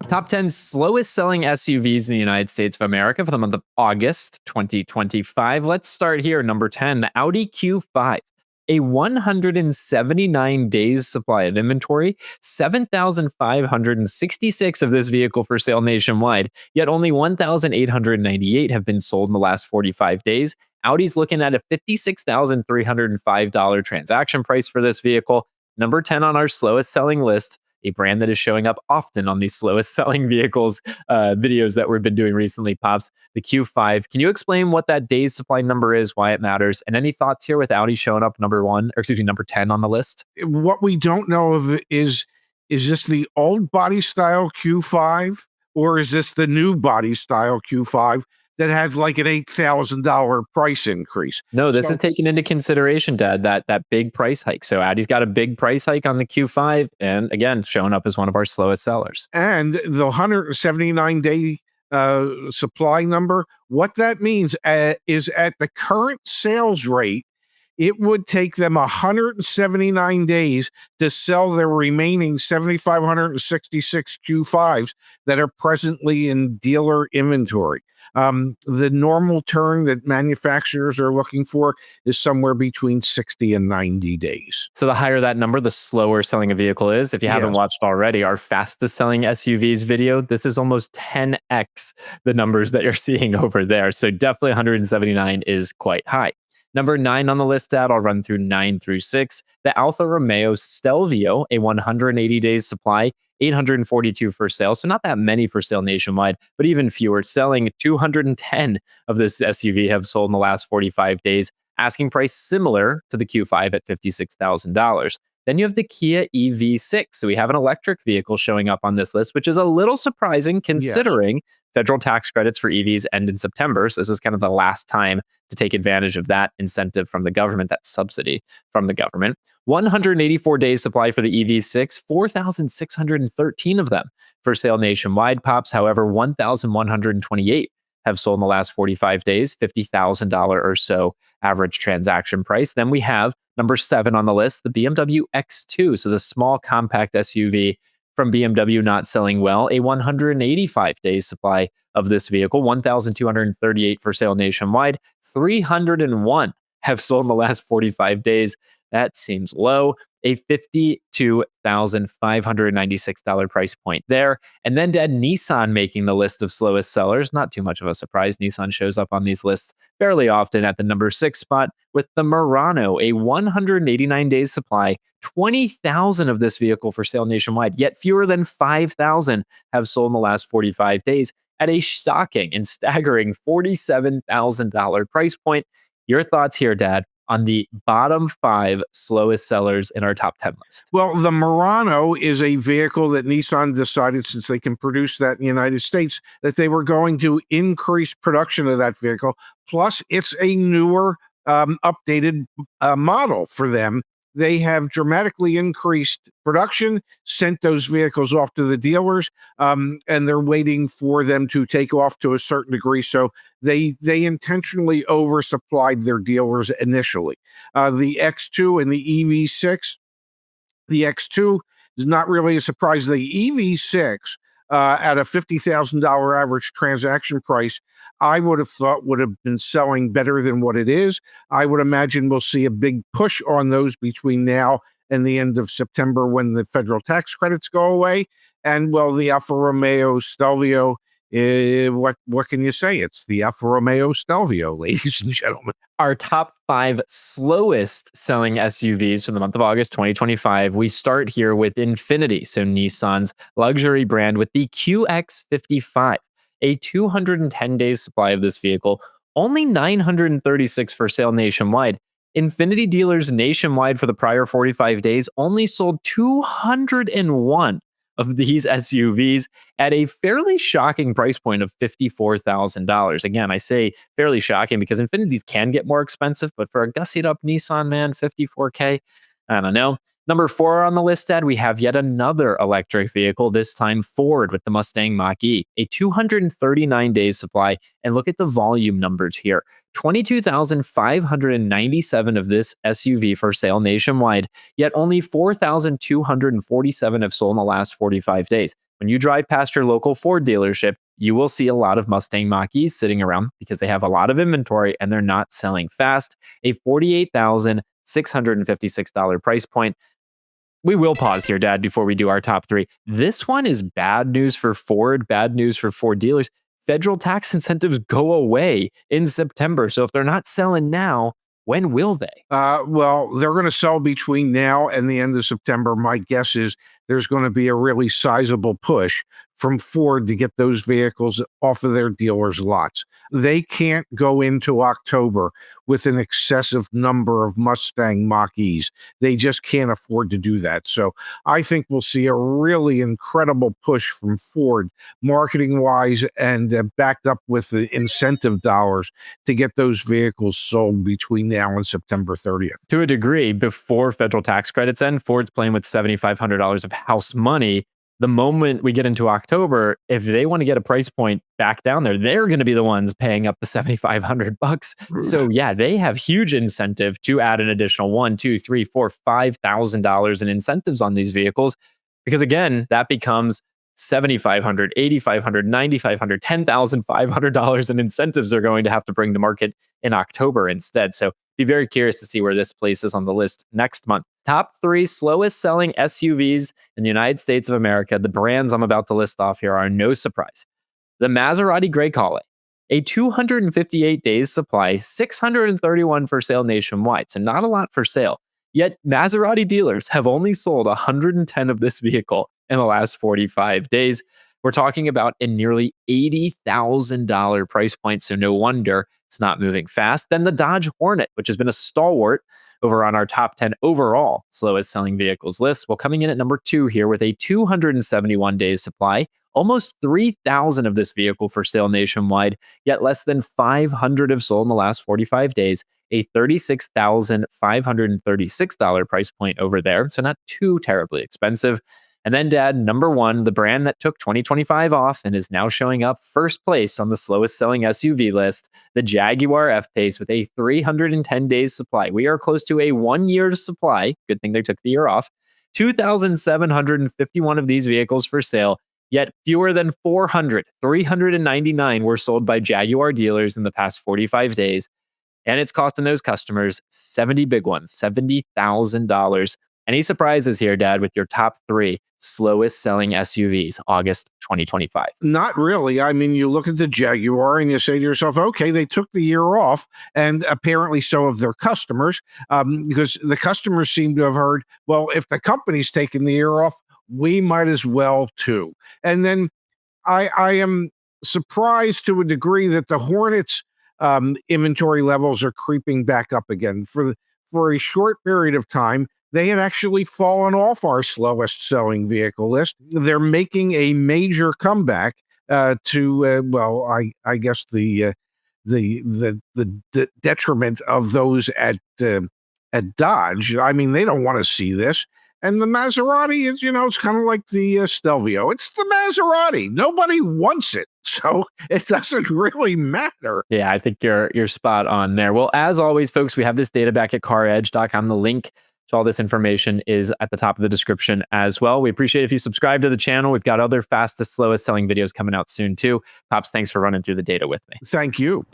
Top 10 slowest selling SUVs in the United States of America for the month of August 2025. Let's start here. Number 10, the Audi Q5. A 179 days supply of inventory, 7,566 of this vehicle for sale nationwide, yet only 1,898 have been sold in the last 45 days. Audi's looking at a $56,305 transaction price for this vehicle. Number 10 on our slowest selling list, a brand that is showing up often on these slowest selling vehicles videos that we've been doing recently, Pops, the Q5. Can you explain what that days supply number is, why it matters, and any thoughts here with Audi showing up number 10 on the list? What we don't know of is this the old body style Q5 or is this the new body style Q5 that has like an $8,000 price increase? No, this is taken into consideration, Dad, that big price hike. So Audi's got a big price hike on the Q5, and again, showing up as one of our slowest sellers. And the 179-day supply number, what that means is at the current sales rate, it would take them 179 days to sell their remaining 7,566 Q5s that are presently in dealer inventory. The normal turn that manufacturers are looking for is somewhere between 60 and 90 days. So the higher that number, the slower selling a vehicle is. If you haven't watched already, our fastest selling SUVs video, this is almost 10x the numbers that you're seeing over there. So definitely 179 is quite high. Number 9 on the list, Dad, I'll run through 9 through 6. The Alfa Romeo Stelvio, a 180 days supply, 842 for sale. So not that many for sale nationwide, but even fewer. Selling 210 of this SUV have sold in the last 45 days. Asking price similar to the Q5 at $56,000. Then you have the Kia EV6. So we have an electric vehicle showing up on this list, which is a little surprising considering federal tax credits for EVs end in September. So this is kind of the last time to take advantage of that incentive from the government, that subsidy from the government. 184 days supply for the EV6, 4,613 of them for sale nationwide, Pops. However, 1,128 have sold in the last 45 days, $50,000 or so average transaction price. Then we have number 7 on the list, the BMW X2. So the small compact SUV from BMW not selling well, a 185 days supply of this vehicle, 1,238 for sale nationwide, 301 have sold in the last 45 days. That seems low. A $52,596 price point there. And then Dad, Nissan making the list of slowest sellers. Not too much of a surprise. Nissan shows up on these lists fairly often at the number 6 spot with the Murano, a 189 days supply, 20,000 of this vehicle for sale nationwide, yet fewer than 5,000 have sold in the last 45 days at a shocking and staggering $47,000 price point. Your thoughts here, Dad, on the bottom 5 slowest sellers in our top 10 list? Well, the Murano is a vehicle that Nissan decided, since they can produce that in the United States, that they were going to increase production of that vehicle. Plus, it's a newer, updated model for them. They have dramatically increased production, sent those vehicles off to the dealers, and they're waiting for them to take off to a certain degree. So they intentionally oversupplied their dealers initially. The X2 and the EV6, the X2 is not really a surprise. The EV6, at a $50,000 average transaction price, I would have thought would have been selling better than what it is. I would imagine we'll see a big push on those between now and the end of September when the federal tax credits go away. And well, the Alfa Romeo Stelvio, what can you say? It's the Alfa Romeo Stelvio, ladies and gentlemen. Our top 5 slowest selling SUVs for the month of August 2025. We start here with Infiniti, so Nissan's luxury brand, with the QX55, a 210 days supply of this vehicle, only 936 for sale nationwide. Infiniti dealers nationwide for the prior 45 days only sold 201 of these SUVs at a fairly shocking price point of $54,000. Again, I say fairly shocking because Infinitis can get more expensive, but for a gussied up Nissan, man, $54K, I don't know. Number 4 on the list, Dad, we have yet another electric vehicle, this time Ford with the Mustang Mach-E, a 239 days supply. And look at the volume numbers here. 22,597 of this SUV for sale nationwide, yet only 4,247 have sold in the last 45 days. when you drive past your local Ford dealership, you will see a lot of Mustang Mach-E's sitting around because they have a lot of inventory and they're not selling fast. A $48,656 price point. We will pause here, Dad, before we do our top three. This one is bad news for Ford, bad news for Ford dealers. Federal tax incentives go away in September. So if they're not selling now, when will they? Well, they're going to sell between now and the end of September. My guess is there's going to be a really sizable push from Ford to get those vehicles off of their dealers' lots. They can't go into October with an excessive number of Mustang Mach-E's. They just can't afford to do that. So I think we'll see a really incredible push from Ford, marketing-wise, and backed up with the incentive dollars to get those vehicles sold between now and September 30th. To a degree, before federal tax credits end, Ford's playing with $7,500 of house money. The moment we get into October, if they want to get a price point back down there, they're going to be the ones paying up the $7,500. So yeah, they have huge incentive to add an additional $1, $2, $3, $4, $5,000 in incentives on these vehicles, because again, that becomes $7,500, $8,500, $9,500, $10,500 in incentives they're going to have to bring to market in October instead. So be very curious to see where this places on the list next month. Top 3 slowest selling SUVs in the United States of America. The brands I'm about to list off here are no surprise. The Maserati Grecale, a 258 days supply, 631 for sale nationwide. So not a lot for sale. Yet Maserati dealers have only sold 110 of this vehicle in the last 45 days. We're talking about a nearly $80,000 price point, so no wonder it's not moving fast. Then the Dodge Hornet, which has been a stalwart over on our top 10 overall slowest selling vehicles list. Well, coming in at number 2 here with a 271 days supply, almost 3,000 of this vehicle for sale nationwide, yet less than 500 have sold in the last 45 days, a $36,536 price point over there. So not too terribly expensive. And then, Dad, number 1, the brand that took 2025 off and is now showing up first place on the slowest selling SUV list, the Jaguar F-Pace with a 310 days supply. We are close to a 1 year's supply. Good thing they took the year off. 2,751 of these vehicles for sale, yet fewer than 400, 399 were sold by Jaguar dealers in the past 45 days. And it's costing those customers 70 big ones, $70,000. Any surprises here, Dad, with your top 3 slowest selling SUVs, August 2025? Not really. I mean, you look at the Jaguar and you say to yourself, okay, they took the year off, and apparently so have their customers, because the customers seem to have heard, well, if the company's taking the year off, we might as well too. And then I am surprised to a degree that the Hornets inventory levels are creeping back up again. For a short period of time, they had actually fallen off our slowest selling vehicle list. They're making a major comeback to I guess the detriment of those at Dodge. I mean, they don't want to see this. And the Maserati is, it's kind of like the Stelvio. It's the Maserati. Nobody wants it, so it doesn't really matter. Yeah, I think you're spot on there. Well, as always, folks, we have this data back at CarEdge.com. The link to all this information is at the top of the description as well. We appreciate if you subscribe to the channel. We've got other fastest, slowest selling videos coming out soon too. Pops, thanks for running through the data with me. Thank you.